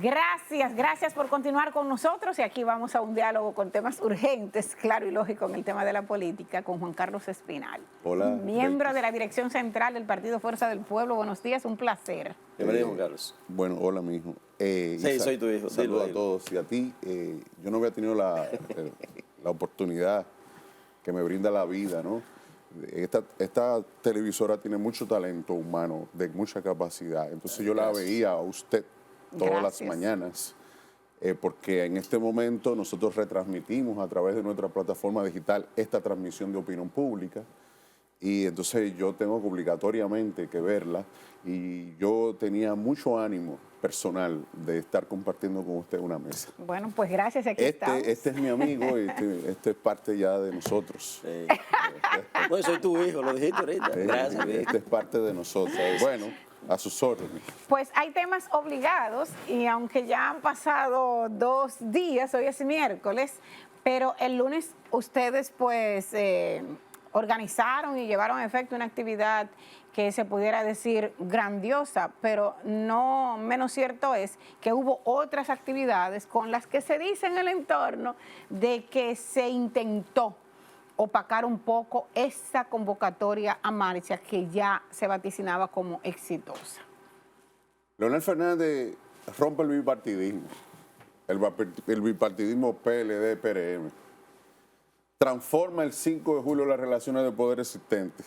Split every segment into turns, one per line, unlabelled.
Gracias por continuar con nosotros y aquí vamos a un diálogo con temas urgentes, claro y lógico en el tema de la política con Juan Carlos Espinal.
Hola.
Miembro de la dirección central del Partido Fuerza del Pueblo. Buenos días, un placer.
Bienvenido, Juan Carlos. Bueno, hola, mi hijo.
Sí, soy tu hijo.
Saludos a todos y a ti. Yo no había tenido la oportunidad que me brinda la vida, ¿no? Esta televisora tiene mucho talento humano, de mucha capacidad. Entonces yo la veía a usted todas las mañanas, porque en este momento nosotros retransmitimos a través de nuestra plataforma digital esta transmisión de opinión pública y entonces yo tengo que obligatoriamente que verla y yo tenía mucho ánimo personal de estar compartiendo con usted una mesa.
Bueno, pues gracias, aquí estamos.
Este es mi amigo, este es parte ya de nosotros.
Sí. No, soy tu hijo, lo dijiste ahorita. Gracias.
Este es parte de nosotros. Bueno, a sus órdenes.
Pues hay temas obligados y aunque ya han pasado 2 días, hoy es miércoles, pero el lunes ustedes pues organizaron y llevaron a efecto una actividad que se pudiera decir grandiosa, pero no menos cierto es que hubo otras actividades con las que se dice en el entorno de que se intentó opacar un poco esa convocatoria a marcha que ya se vaticinaba como exitosa.
Leonel Fernández rompe el bipartidismo, el bipartidismo PLD-PRM. Transforma el 5 de julio las relaciones de poder existentes.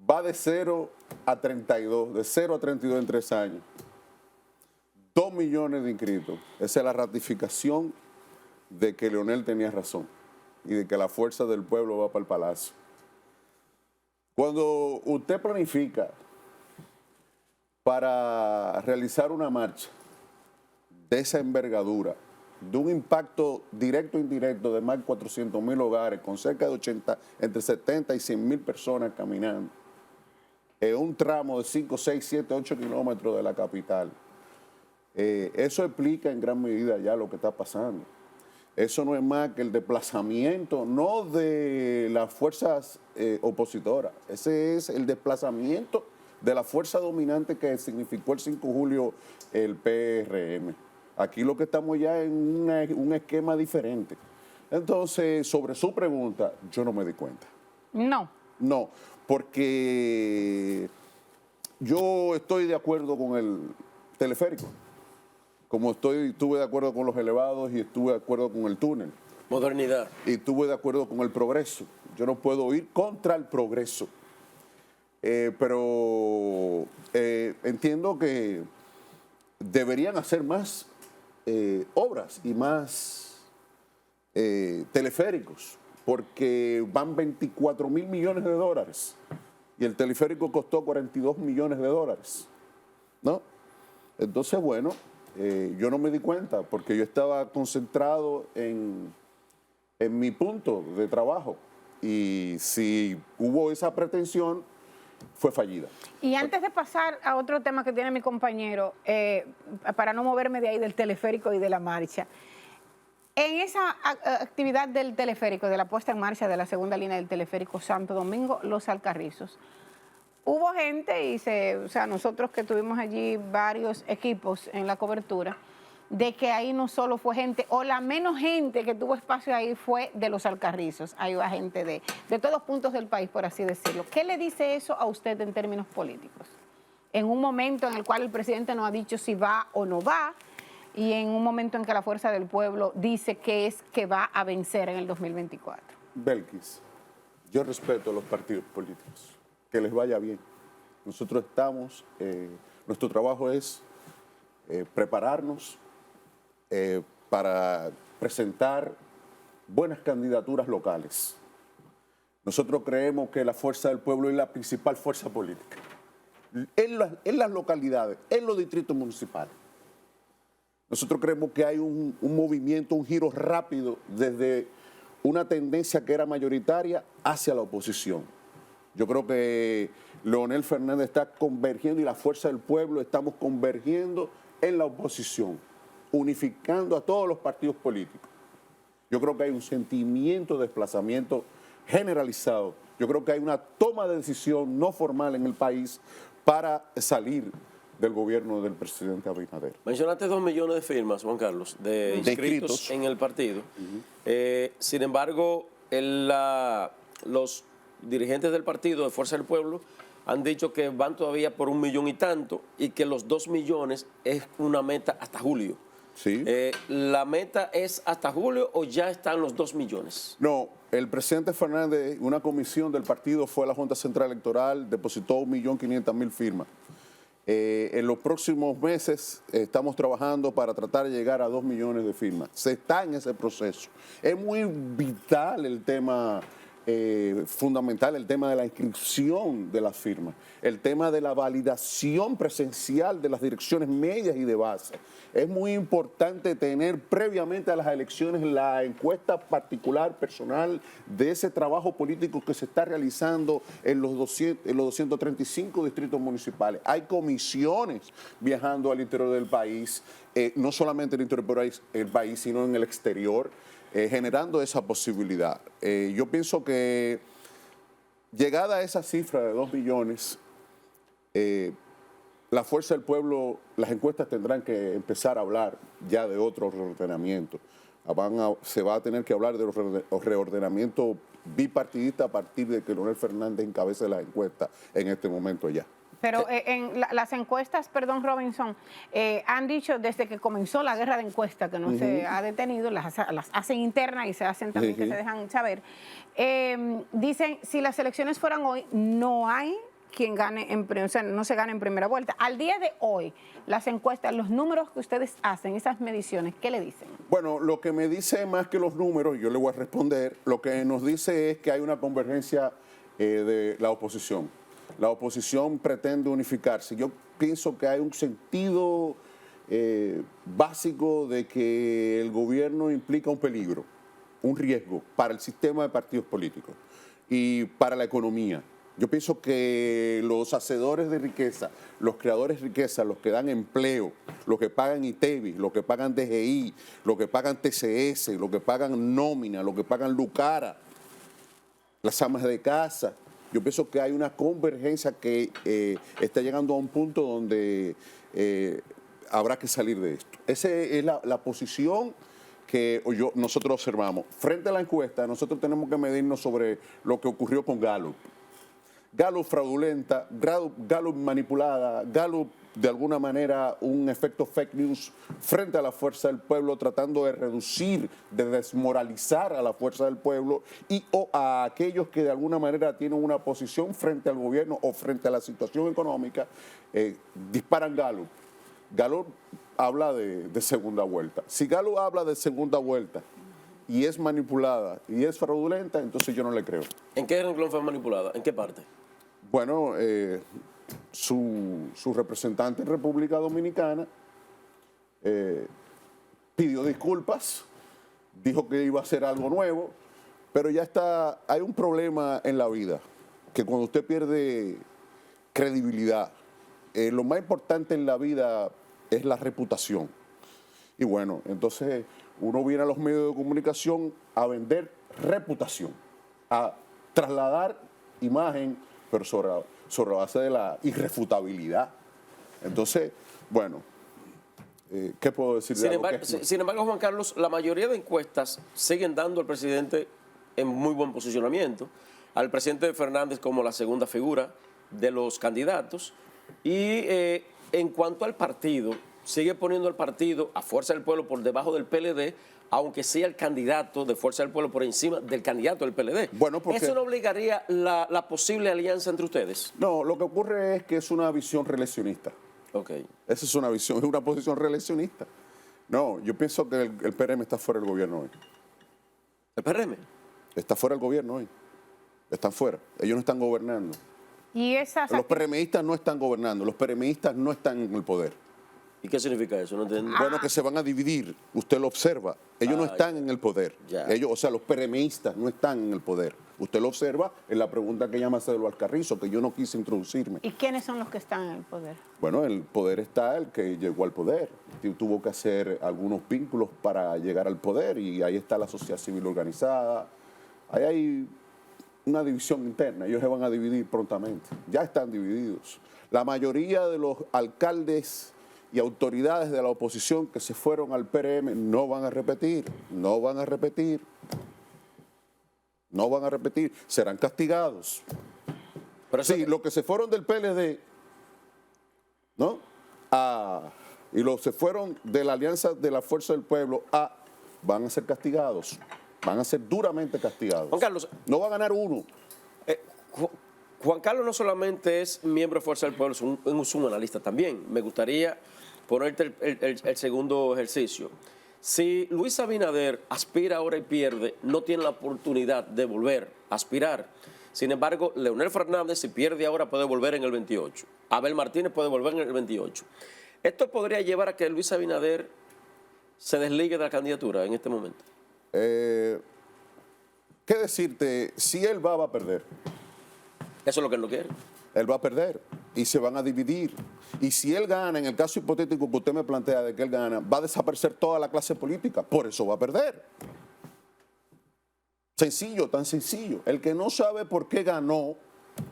Va de 0 a 32, de 0 a 32 en 3 años. 2 millones de inscritos. Esa es la ratificación de que Leonel tenía razón y de que la fuerza del pueblo va para el palacio. Cuando usted planifica para realizar una marcha de esa envergadura, de un impacto directo e indirecto de más de 400,000 hogares, con cerca de entre 70 y 100,000 personas caminando, en un tramo de 5, 6, 7, 8 kilómetros de la capital, eso explica en gran medida ya lo que está pasando. Eso no es más que el desplazamiento, no de las fuerzas opositoras, ese es el desplazamiento de la fuerza dominante que significó el 5 de julio el PRM. Aquí lo que estamos ya en un esquema diferente. Entonces, sobre su pregunta, yo no me di cuenta.
No.
No, porque yo estoy de acuerdo con el teleférico. Como estuve de acuerdo con los elevados y estuve de acuerdo con el túnel.
Modernidad.
Y estuve de acuerdo con el progreso. Yo no puedo ir contra el progreso. Pero entiendo que deberían hacer más obras y más teleféricos, porque van 24,000 millones de dólares y el teleférico costó 42 millones de dólares, ¿no? Entonces, bueno, yo no me di cuenta porque yo estaba concentrado en mi punto de trabajo y si hubo esa pretensión, fue fallida.
Y antes de pasar a otro tema que tiene mi compañero, para no moverme de ahí del teleférico y de la marcha, en esa actividad del teleférico, de la puesta en marcha de la segunda línea del teleférico Santo Domingo, Los Alcarrizos, hubo gente, y o sea, nosotros que tuvimos allí varios equipos en la cobertura, de que ahí no solo fue gente, o la menos gente que tuvo espacio ahí fue de Los Alcarrizos. Ahí va gente de todos puntos del país, por así decirlo. ¿Qué le dice eso a usted en términos políticos? En un momento en el cual el presidente no ha dicho si va o no va, y en un momento en que la Fuerza del Pueblo dice que va a vencer en el 2024.
Belkis, yo respeto a los partidos políticos. Que les vaya bien. Nosotros estamos, nuestro trabajo es prepararnos para presentar buenas candidaturas locales. Nosotros creemos que la Fuerza del Pueblo es la principal fuerza política. En las localidades, en los distritos municipales. Nosotros creemos que hay un movimiento, un giro rápido desde una tendencia que era mayoritaria hacia la oposición. Yo creo que Leonel Fernández está convergiendo y la Fuerza del Pueblo estamos convergiendo en la oposición, unificando a todos los partidos políticos. Yo creo que hay un sentimiento de desplazamiento generalizado. Yo creo que hay una toma de decisión no formal en el país para salir del gobierno del presidente Abinader.
Mencionaste 2 millones de firmas, Juan Carlos, de inscritos en el partido. Sin embargo, los dirigentes del partido de Fuerza del Pueblo han dicho que van todavía por 1 millón y tanto y que los 2 millones es una meta hasta julio.
Sí.
¿La meta es hasta julio o ya están los 2 millones?
No, el presidente Fernández, una comisión del partido fue a la Junta Central Electoral, depositó 1.500.000 firmas. En los próximos meses estamos trabajando para tratar de llegar a 2 millones de firmas. Se está en ese proceso. Es muy vital el tema fundamental, el tema de la inscripción de las firmas, el tema de la validación presencial de las direcciones medias y de base. Es muy importante tener previamente a las elecciones la encuesta particular, personal, de ese trabajo político que se está realizando en los 235 distritos municipales. Hay comisiones viajando al interior del país, no solamente en el interior del país, sino en el exterior, generando esa posibilidad. Yo pienso que llegada a esa cifra de 2 millones, la Fuerza del Pueblo, las encuestas tendrán que empezar a hablar ya de otro reordenamiento. Se va a tener que hablar de reordenamiento bipartidista a partir de que Leonel Fernández encabece las encuestas en este momento ya.
Pero las encuestas, perdón Robinson, han dicho desde que comenzó la guerra de encuestas, que no se ha detenido, las hacen internas y se hacen también que se dejan saber. Dicen, si las elecciones fueran hoy, no hay quien gane, o sea, no se gane en primera vuelta. Al día de hoy, las encuestas, los números que ustedes hacen, esas mediciones, ¿qué le dicen?
Bueno, lo que me dice más que los números, yo le voy a responder, lo que nos dice es que hay una convergencia de la oposición. La oposición pretende unificarse. Yo pienso que hay un sentido básico de que el gobierno implica un peligro, un riesgo para el sistema de partidos políticos y para la economía. Yo pienso que los hacedores de riqueza, los creadores de riqueza, los que dan empleo, los que pagan ITEVI, los que pagan DGI, los que pagan TCS, los que pagan nómina, los que pagan Lucara, las amas de casa, yo pienso que hay una convergencia que está llegando a un punto donde habrá que salir de esto. Esa es la posición que nosotros observamos. Frente a la encuesta, nosotros tenemos que medirnos sobre lo que ocurrió con Gallup. Gallup fraudulenta, Gallup manipulada, Gallup de alguna manera un efecto fake news frente a la Fuerza del Pueblo, tratando de reducir, de desmoralizar a la Fuerza del Pueblo o a aquellos que de alguna manera tienen una posición frente al gobierno o frente a la situación económica, disparan Gallup. Gallup habla de segunda vuelta. Si Gallup habla de segunda vuelta y es manipulada y es fraudulenta, entonces yo no le creo.
¿En qué renglón fue manipulada? ¿En qué parte?
Bueno, su representante en República Dominicana pidió disculpas, dijo que iba a hacer algo nuevo, pero ya está, hay un problema en la vida, que cuando usted pierde credibilidad, lo más importante en la vida es la reputación. Y bueno, entonces uno viene a los medios de comunicación a vender reputación, a trasladar imagen, pero sobre la base de la irrefutabilidad. Entonces, bueno, ¿qué puedo decir?
Sin embargo, Juan Carlos, la mayoría de encuestas siguen dando al presidente en muy buen posicionamiento, al presidente Fernández como la segunda figura de los candidatos, y en cuanto al partido, sigue poniendo al partido a Fuerza del Pueblo por debajo del PLD, aunque sea el candidato de Fuerza del Pueblo por encima del candidato del PLD.
Bueno,
¿eso no obligaría la posible alianza entre ustedes?
No, lo que ocurre es que es una visión reeleccionista.
Okay.
Esa es una visión, es una posición reeleccionista. No, yo pienso que el PRM está fuera del gobierno hoy.
¿El PRM?
Está fuera del gobierno hoy. Están fuera. Ellos no están gobernando.
¿Y
los PRMistas no están gobernando, los PRMistas no están en el poder.
¿Y qué significa eso? No entiendo.
Bueno, que se van a dividir, usted lo observa. Ellos no están en el poder. Ellos, o sea, los PRMistas no están en el poder. Usted lo observa en la pregunta que llama Cedro Alcarrizo, que yo no quise introducirme.
¿Y quiénes son los que están en el poder?
Bueno, el poder está el que llegó al poder. Tuvo que hacer algunos vínculos para llegar al poder y ahí está la sociedad civil organizada. Ahí hay una división interna, ellos se van a dividir prontamente, ya están divididos. La mayoría de los alcaldes y autoridades de la oposición que se fueron al PRM no van a repetir, no van a repetir, no van a repetir, serán castigados.
Pero eso,
Sí, los que se fueron del PLD, ¿no? Y los que se fueron de la Alianza de la Fuerza del Pueblo, van a ser castigados, van a ser duramente castigados.
Juan Carlos,
No va a ganar uno.
Juan Carlos no solamente es miembro de Fuerza del Pueblo, es un analista también. Me gustaría ponerte el segundo ejercicio. Si Luis Abinader aspira ahora y pierde, no tiene la oportunidad de volver a aspirar. Sin embargo, Leonel Fernández, si pierde ahora, puede volver en el 28. Abel Martínez puede volver en el 28. Esto podría llevar a que Luis Abinader se desligue de la candidatura en este momento.
¿Qué decirte? Si él va a perder.
Eso es lo que él no quiere.
Él va a perder y se van a dividir. Y si él gana, en el caso hipotético que usted me plantea de que él gana, va a desaparecer toda la clase política. Por eso va a perder. Sencillo, tan sencillo. El que no sabe por qué ganó,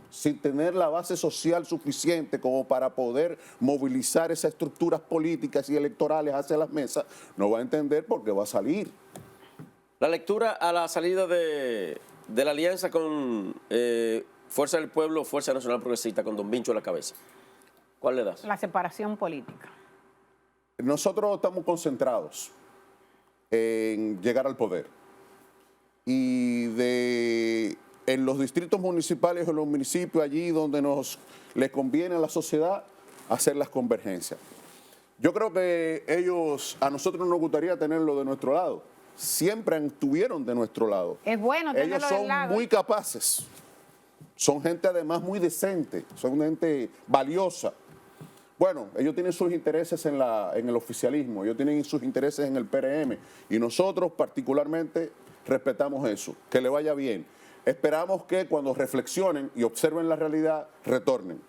sin tener la base social suficiente como para poder movilizar esas estructuras políticas y electorales hacia las mesas, no va a entender por qué va a salir.
La lectura a la salida de la alianza con Fuerza del Pueblo, Fuerza Nacional Progresista, con Don Vincho a la cabeza. ¿Cuál le das?
La separación política.
Nosotros estamos concentrados en llegar al poder. Y en los distritos municipales o en los municipios, allí donde les conviene a la sociedad, hacer las convergencias. Yo creo que a nosotros nos gustaría tenerlo de nuestro lado. Siempre estuvieron de nuestro lado.
Es bueno tenerlo
Ellos
del
son
lado.
muy capaces. Son gente además muy decente. Son gente valiosa. Bueno, ellos tienen sus intereses en el oficialismo. Ellos tienen sus intereses en el PRM. Y nosotros particularmente respetamos eso. Que le vaya bien. Esperamos que cuando reflexionen y observen la realidad, retornen.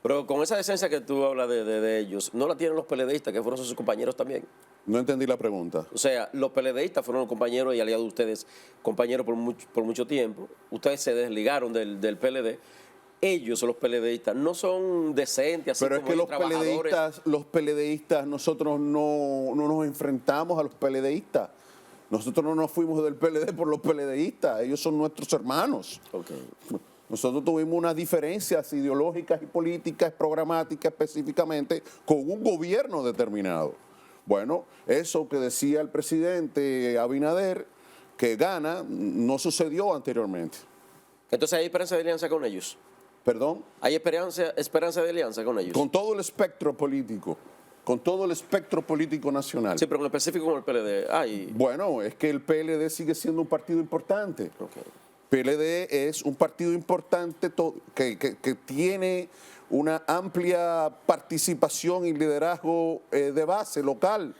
Pero con esa decencia que tú hablas de ellos, ¿no la tienen los PLDistas, que fueron sus compañeros también?
No entendí la pregunta.
O sea, los PLDistas fueron compañeros y aliados de ustedes, compañeros por mucho tiempo. Ustedes se desligaron del PLD. Ellos, los PLDistas, no son decentes, así
pero es
como
que los PLDistas, nosotros no nos enfrentamos a los PLDistas. Nosotros no nos fuimos del PLD por los PLDistas. Ellos son nuestros hermanos.
Okay.
Nosotros tuvimos unas diferencias ideológicas y políticas, programáticas específicamente, con un gobierno determinado. Bueno, eso que decía el presidente Abinader, que gana, no sucedió anteriormente.
Entonces, ¿hay esperanza de alianza con ellos?
¿Perdón?
¿Hay esperanza de alianza con ellos?
Con todo el espectro político. Con todo el espectro político nacional.
Sí, pero en específico con el PLD.
Bueno, es que el PLD sigue siendo un partido importante.
Okay.
PLD es un partido importante que tiene una amplia participación y liderazgo de base local.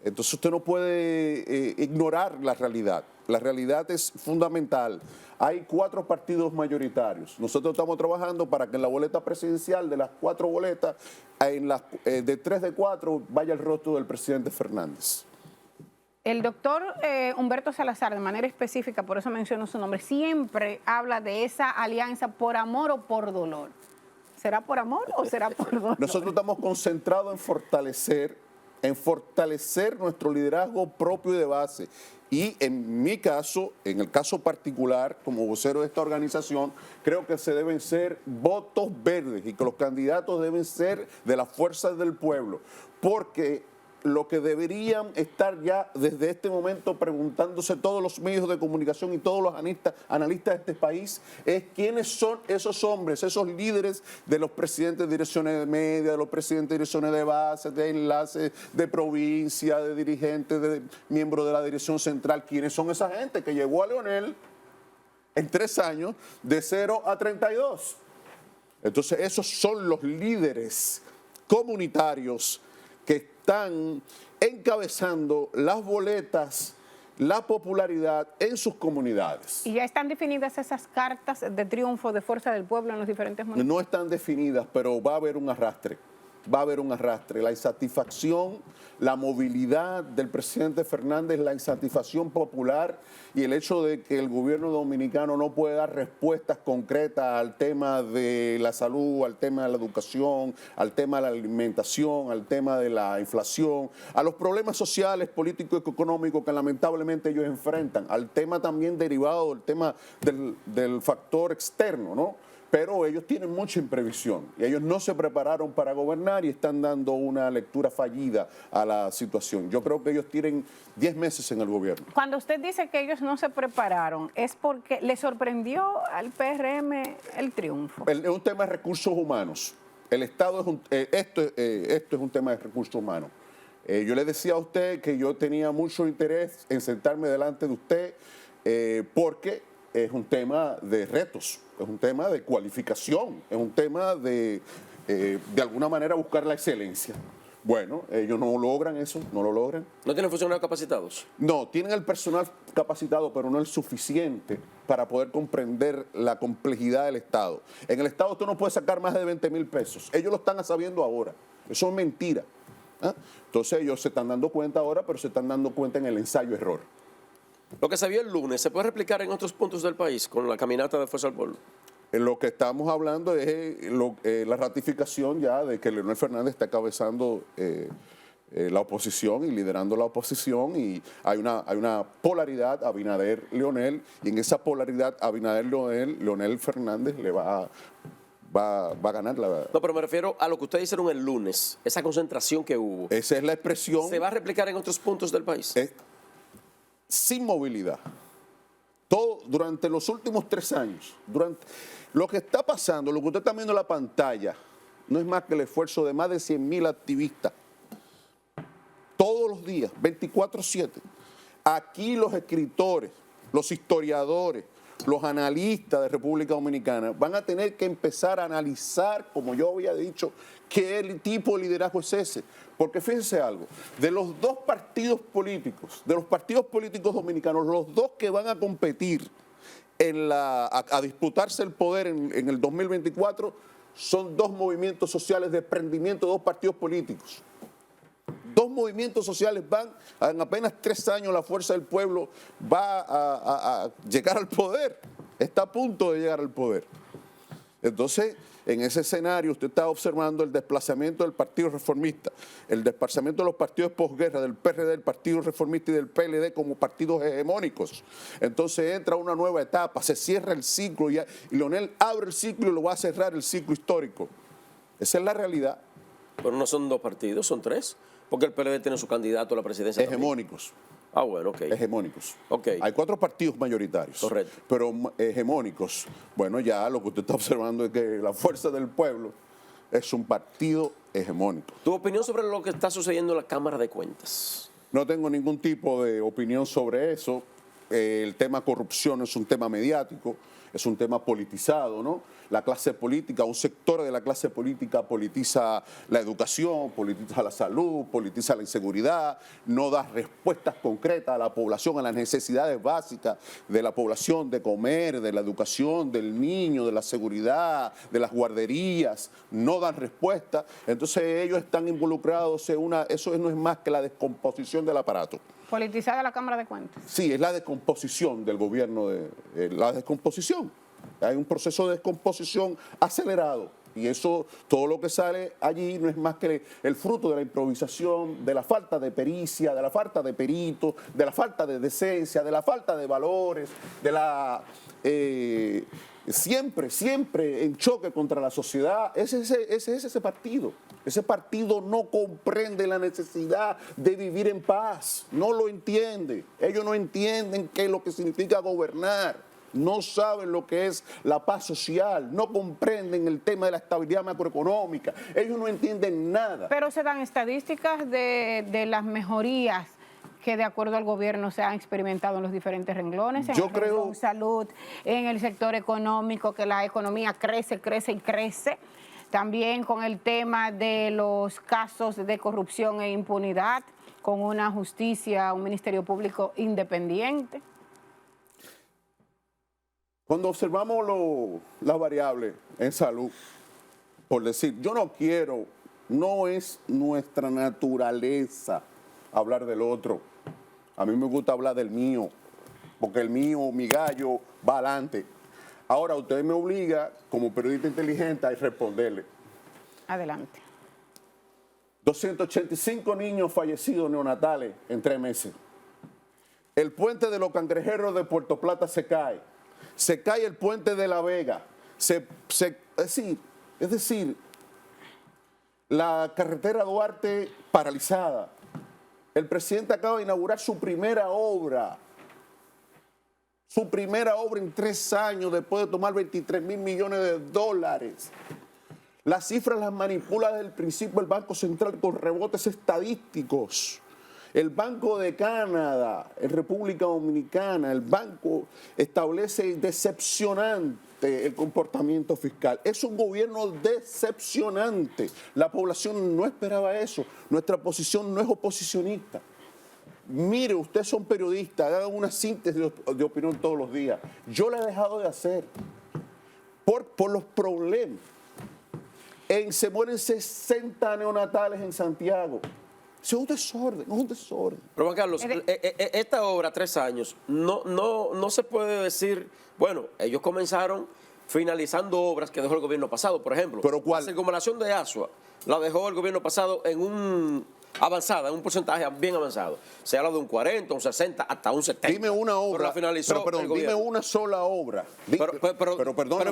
Entonces usted no puede ignorar la realidad. La realidad es fundamental. Hay 4 partidos mayoritarios. Nosotros estamos trabajando para que en la boleta presidencial, de las 4 boletas, de 3 de 4 vaya el rostro del presidente Fernández.
El doctor Humberto Salazar, de manera específica, por eso menciono su nombre, siempre habla de esa alianza por amor o por dolor. ¿Será por amor o será por dolor?
Nosotros estamos concentrados en fortalecer nuestro liderazgo propio y de base. Y en mi caso, en el caso particular, como vocero de esta organización, creo que se deben ser votos verdes y que los candidatos deben ser de las fuerzas del pueblo. Porque lo que deberían estar ya desde este momento preguntándose todos los medios de comunicación y todos los analistas de este país es quiénes son esos hombres, esos líderes de los presidentes de direcciones de media, de los presidentes de direcciones de base, de enlaces, de provincia, de dirigentes, de miembros de la dirección central. ¿Quiénes son esa gente que llegó a Leonel en 3 años de 0 a 32? Entonces esos son los líderes comunitarios que están encabezando las boletas, la popularidad en sus comunidades.
¿Y ya están definidas esas cartas de triunfo de Fuerza del Pueblo en los diferentes municipios?
No están definidas, pero va a haber un arrastre. va a haber un arrastre. La insatisfacción, la movilidad del presidente Fernández, la insatisfacción popular y el hecho de que el gobierno dominicano no puede dar respuestas concretas al tema de la salud, al tema de la educación, al tema de la alimentación, al tema de la inflación, a los problemas sociales, políticos y económicos que lamentablemente ellos enfrentan, al tema también derivado del tema del factor externo, ¿no? Pero ellos tienen mucha imprevisión y ellos no se prepararon para gobernar y están dando una lectura fallida a la situación. Yo creo que ellos tienen 10 meses en el gobierno.
Cuando usted dice que ellos no se prepararon, ¿es porque le sorprendió al PRM el triunfo?
Es un tema de recursos humanos. El Estado esto es un tema de recursos humanos. Yo le decía a usted que yo tenía mucho interés en sentarme delante de usted porque es un tema de retos, es un tema de cualificación, es un tema de alguna manera buscar la excelencia. Bueno, ellos no logran eso, no lo logran.
¿No tienen funcionarios capacitados?
No, tienen el personal capacitado, pero no es suficiente para poder comprender la complejidad del Estado. En el Estado usted no puede sacar más de 20,000 pesos. Ellos lo están sabiendo ahora. Eso es mentira. ¿Ah? Entonces ellos se están dando cuenta ahora, pero se están dando cuenta en el ensayo-error.
Lo que se vio el lunes, ¿se puede replicar en otros puntos del país con la caminata de Fuerza al Pueblo?
Lo que estamos hablando es la ratificación ya de que Leonel Fernández está encabezando la oposición y liderando la oposición, y hay una polaridad Abinader-Leonel, y en esa polaridad Abinader-Leonel Fernández le va a ganar la...
No, pero me refiero a lo que ustedes hicieron el lunes, esa concentración que hubo.
Esa es la expresión.
¿Se va a replicar en otros puntos del país?
Sin movilidad. Todo durante los últimos 3 años, lo que está pasando, lo que usted está viendo en la pantalla, no es más que el esfuerzo de más de 100,000 activistas, todos los días, 24/7. Aquí los escritores, los historiadores, los analistas de República Dominicana van a tener que empezar a analizar, como yo había dicho, qué tipo de liderazgo es ese. Porque fíjense algo, de los dos partidos políticos, dominicanos, los dos que van a competir a disputarse el poder en el 2024, son dos movimientos sociales de desprendimiento de dos partidos políticos. Dos movimientos sociales en apenas 3 años la Fuerza del Pueblo va a llegar al poder, está a punto de llegar al poder. Entonces, en ese escenario usted está observando el desplazamiento del Partido Reformista, el desplazamiento de los partidos posguerra, del PRD, del Partido Reformista y del PLD como partidos hegemónicos. Entonces entra una nueva etapa, se cierra el ciclo y Leonel abre el ciclo y lo va a cerrar el ciclo histórico. Esa es la realidad.
Pero no son 2 partidos, son 3, porque el PLD tiene su candidato a la presidencia.
Hegemónicos.
También. Ah, bueno, ok.
Hegemónicos.
Okay.
Hay 4 partidos mayoritarios.
Correcto.
Pero hegemónicos. Bueno, ya lo que usted está observando es que la Fuerza del Pueblo es un partido hegemónico.
¿Tu opinión sobre lo que está sucediendo en la Cámara de Cuentas?
No tengo ningún tipo de opinión sobre eso. El tema corrupción es un tema mediático, es un tema politizado, ¿no? La clase política, un sector de la clase política politiza la educación, politiza la salud, politiza la inseguridad, no da respuestas concretas a la población, a las necesidades básicas de la población, de comer, de la educación, del niño, de la seguridad, de las guarderías, no dan respuesta. Entonces ellos están involucrados en eso no es más que la descomposición del aparato.
Politizada la Cámara de Cuentas.
Sí, es la descomposición del gobierno, la descomposición. Hay un proceso de descomposición acelerado y eso, todo lo que sale allí no es más que el fruto de la improvisación, de la falta de pericia, de la falta de peritos, de la falta de decencia, de la falta de valores, de la... siempre en choque contra la sociedad. Ese es ese partido. Ese partido no comprende la necesidad de vivir en paz, no lo entiende. Ellos no entienden qué es lo que significa gobernar, no saben lo que es la paz social, no comprenden el tema de la estabilidad macroeconómica, ellos no entienden nada.
Pero se dan estadísticas de las mejorías que de acuerdo al gobierno se han experimentado en los diferentes renglones, en el renglón salud, en el sector económico, que la economía crece y crece. También con el tema de los casos de corrupción e impunidad, con una justicia, un ministerio público independiente.
Cuando observamos las variables en salud, por decir, yo no quiero No es nuestra naturaleza hablar del otro. A mí me gusta hablar del mío, porque el mío, mi gallo, va adelante. Ahora, usted me obliga, como periodista inteligente, a responderle.
Adelante.
285 niños fallecidos neonatales en 3 meses. El puente de los Cangrejeros de Puerto Plata se cae. Se cae el puente de La Vega. Es decir, la carretera Duarte paralizada. El presidente acaba de inaugurar su primera obra en 3 años después de tomar 23.000 millones de dólares. Las cifras las manipula desde el principio el Banco Central con rebotes estadísticos. El Banco de Canadá, en República Dominicana, el banco establece decepcionante el comportamiento fiscal. Es un gobierno decepcionante. La población no esperaba eso. Nuestra posición no es oposicionista. Mire, ustedes son periodistas, hagan una síntesis de opinión todos los días. Yo la he dejado de hacer por los problemas. Se mueren 60 neonatales en Santiago. Es un desorden, es un desorden.
Pero Juan Carlos, esta obra, 3 años, no se puede decir, bueno, ellos comenzaron finalizando obras que dejó el gobierno pasado, por ejemplo.
¿Pero cuál?
La circunvalación de Asua la dejó el gobierno pasado en un porcentaje bien avanzado. Se habla de un 40, un 60, hasta un 70.
Dime una obra.
Pero la finalizó
dime una sola obra.
Pero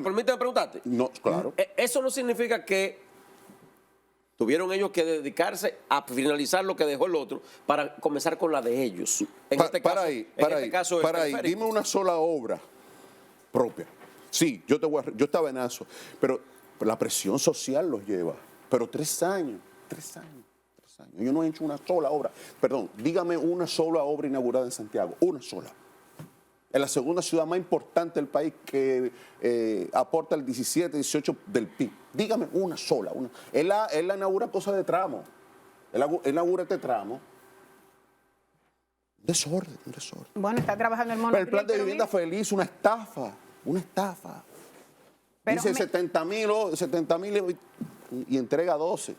permíteme preguntarte.
No, claro.
Eso no significa que tuvieron ellos que dedicarse a finalizar lo que dejó el otro para comenzar con la de ellos.
Para ahí. Dime una sola obra propia. Sí, yo estaba en eso, pero la presión social los lleva. Pero 3 años. Yo no he hecho una sola obra. Perdón, dígame una sola obra inaugurada en Santiago. Una sola. Es la segunda ciudad más importante del país que aporta el 17-18 del PIB. Dígame una sola. Él la inaugura cosas de tramo. Él inaugura este tramo. Desorden.
Bueno, está trabajando el
Pero el plan de vivienda feliz, una estafa. Dice 70.000 y entrega 12,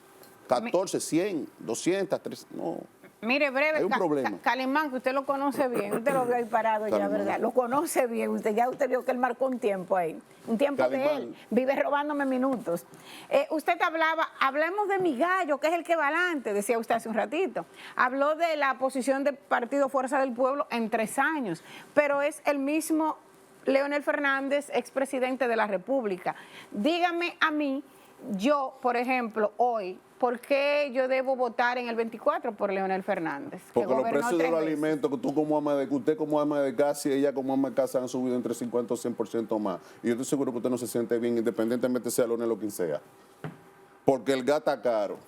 14, 100, 200, 300, no.
Mire, breve,
Hay un problema.
Calimán, que usted lo conoce bien, usted lo ve ahí parado ya,
Calimán.
¿verdad? Lo conoce bien, usted vio que él marcó un tiempo ahí, un tiempo
Calimán.
de él, vive robándome minutos. Usted hablemos de mi gallo, que es el que va adelante, decía usted hace un ratito. Habló de la posición del Partido Fuerza del Pueblo en 3 años, pero es el mismo Leonel Fernández, expresidente de la República. Dígame a mí, yo, por ejemplo, hoy, ¿por qué yo debo votar en el 24 por Leonel Fernández?
Porque los precios de
3
los
veces.
alimentos, que usted como ama de casa y ella como ama de casa han subido entre 50 o 100% más. Y yo estoy seguro que usted no se siente bien, independientemente sea Leonel o quien sea. Porque el gas está caro.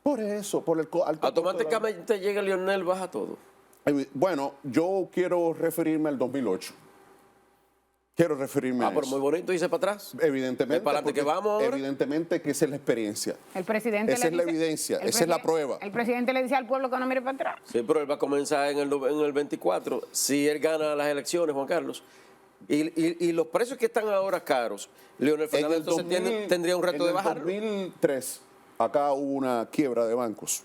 Por eso, por el alto.
Automáticamente llega Leonel, baja todo.
Bueno, yo quiero referirme al 2008. Quiero referirme a
Pero
eso.
muy bonito irse para atrás.
Evidentemente.
¿Es para adelante que vamos ahora?
Evidentemente que esa es la experiencia.
El presidente
Esa es la evidencia, esa es la prueba.
El presidente le dice al pueblo que no mire para atrás.
Sí, pero él va a comenzar en el 24, si él gana las elecciones, Juan Carlos. Y los precios que están ahora caros, Leonel Fernández entonces tendría un reto de bajarlo.
En el 2003, acá hubo una quiebra de bancos.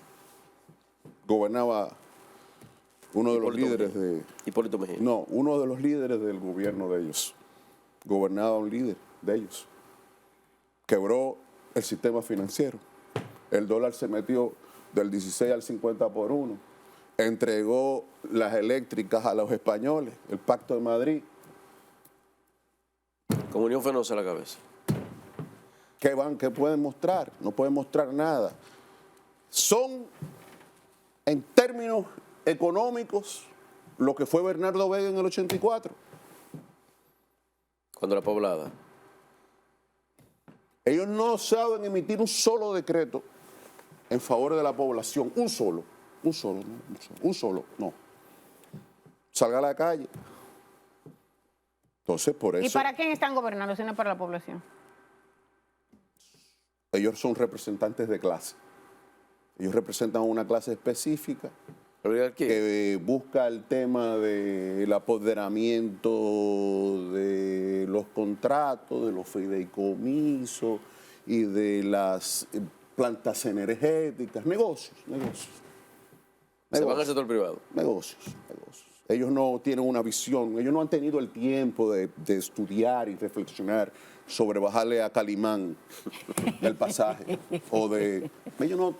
Gobernaba uno de los líderes de...
Hipólito Mejía.
No, uno de los líderes del gobierno de ellos. Gobernaba un líder de ellos. Quebró el sistema financiero. El dólar se metió del 16 al 50 por 1. Entregó las eléctricas a los españoles, el Pacto de Madrid.
Con Unión Fenosa a la cabeza.
¿Qué pueden mostrar? No pueden mostrar nada. Son, en términos económicos, lo que fue Bernardo Vega en el 84.
Cuando la poblada.
Ellos no saben emitir un solo decreto en favor de la población. Un solo, no. Salga a la calle. Entonces, por eso...
¿Y para quién están gobernando si no para la población?
Ellos son representantes de clase. Ellos representan una clase específica que busca el tema del apoderamiento de los contratos, de los fideicomisos y de las plantas energéticas, negocios.
Se van al sector privado.
Negocios. Ellos no tienen una visión, ellos no han tenido el tiempo de estudiar y reflexionar sobre bajarle a Calimán el pasaje. Ellos no...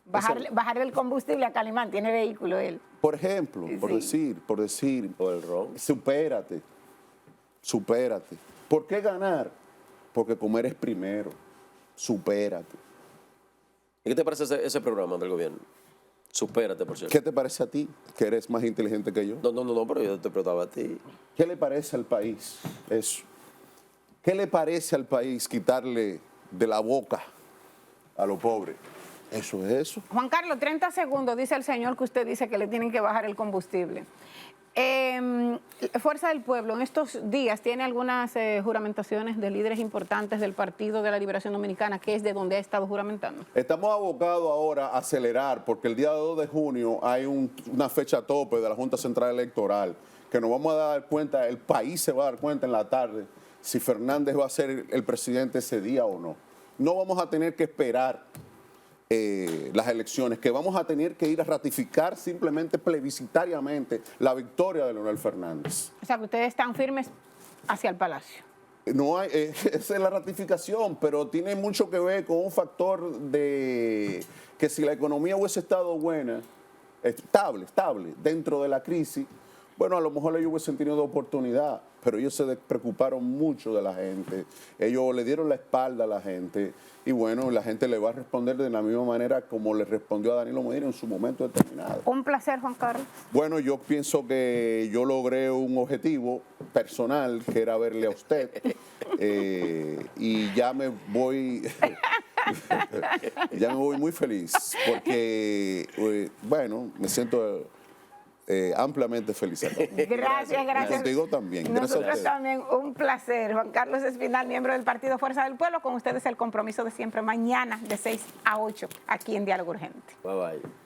Bajarle el combustible a Calimán, tiene vehículo él.
Por ejemplo, por decir,
O el ron.
supérate. ¿Por qué ganar? Porque comer es primero. Supérate.
¿Y qué te parece ese programa del gobierno? Supérate, por cierto.
¿Qué te parece a ti, que eres más inteligente que yo?
No, pero yo te preguntaba a ti.
¿Qué le parece al país eso? ¿Qué le parece al país quitarle de la boca a los pobres? Eso es eso.
Juan Carlos, 30 segundos, dice el señor que usted dice que le tienen que bajar el combustible. Fuerza del Pueblo, en estos días tiene algunas juramentaciones de líderes importantes del Partido de la Liberación Dominicana, que es de donde ha estado juramentando.
Estamos abocados ahora a acelerar, porque el día 2 de junio hay una fecha tope de la Junta Central Electoral, que nos vamos a dar cuenta, el país se va a dar cuenta en la tarde, si Fernández va a ser el presidente ese día o no. No vamos a tener que esperar las elecciones, que vamos a tener que ir a ratificar simplemente plebiscitariamente la victoria de Leonel Fernández.
O sea, que ustedes están firmes hacia el Palacio.
No hay, esa es la ratificación, pero tiene mucho que ver con un factor de que si la economía hubiese estado buena, estable, dentro de la crisis, bueno, a lo mejor ellos hubiesen tenido oportunidad, pero ellos se preocuparon mucho de la gente, ellos le dieron la espalda a la gente, y bueno, la gente le va a responder de la misma manera como le respondió a Danilo Medina en su momento determinado.
Un placer, Juan Carlos.
Bueno, yo pienso que yo logré un objetivo personal, que era verle a usted, y ya me voy... ya me voy muy feliz, porque, bueno, me siento... ampliamente feliz.
Gracias.
Contigo también. Gracias a
Nosotros
ustedes.
también, un placer. Juan Carlos Espinal, miembro del Partido Fuerza del Pueblo. Con ustedes el compromiso de siempre, mañana de 6 a 8, aquí en Diálogo Urgente.
Bye bye.